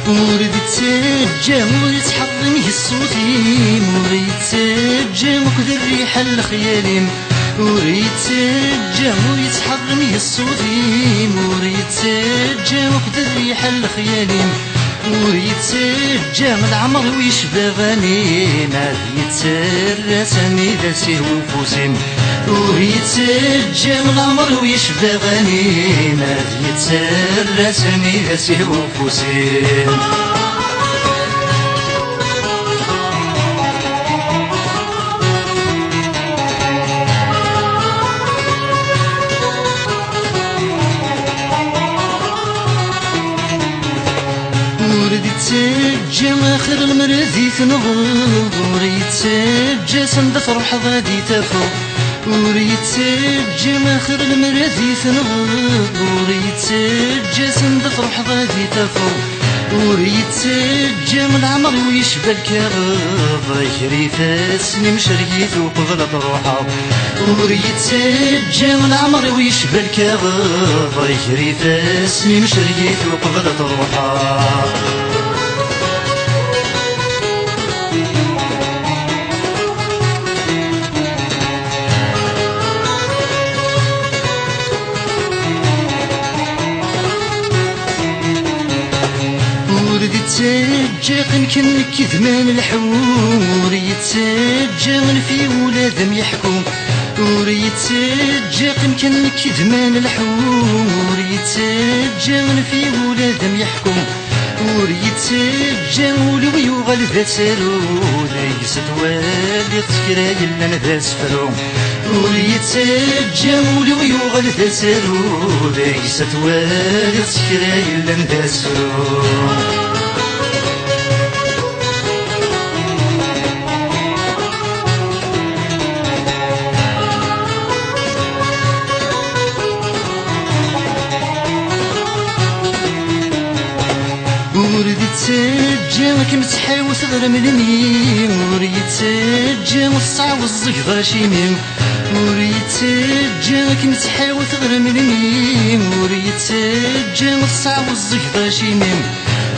ورد يتسجى ويتحطم الصوتي ويتسجى وكذا الريحة الخيالي وريتسجى ويتحطم الصوتي وريتسجى وكذا الريحة الخيالي وريتسجى العمر ويشبه غنيم يتسرى سامي داسيه وفوسيم وريتسجى العمر ويشبه غنيم يتسرى سامي داسيه وفوسيم يتسجى آخر المرضي تنغض وريتسجى سند فرح غادي تفو وريتسجى آخر المرضي تنغض وريتسجى سند فرح غادي تفو وريتسجى من العمر ويشبه الكغض يجري فاسني مشريت وقبل تروحه وريتسجى من العمر ويشبه الكغض يجري فاسني مشريت وقبل تروحه يتسجى يمكن كذمان الحور يتسجى من في ولادهم يحكم وريتسجى يمكن كذمان الحور يتسجى من في ولادهم يحكم وريتسجى ولو يغال ذا سالو ليس توالي تسكرا إلا نذا سفرو وريتسجى ولو يغال ذا سالو ليس توالي تسكرا إلا نذا سفرو ورد يتسجى كم تحاوس غير ملمي ورد يتسجى والصع والزقضة شيمي ورد يتسجى كم تحاوس غير ملمي ورد يتسجى والصع والزقضة شيمي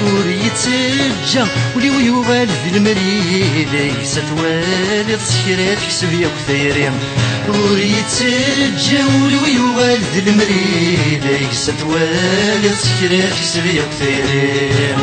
ورد يتسجى ولي يغال ذي المريد ليس توالي تسكرات في سبيا وثيرين ورد يتسجى ولي يغال ذي المريد ليس توالي تسكرات في سبيا وثيرين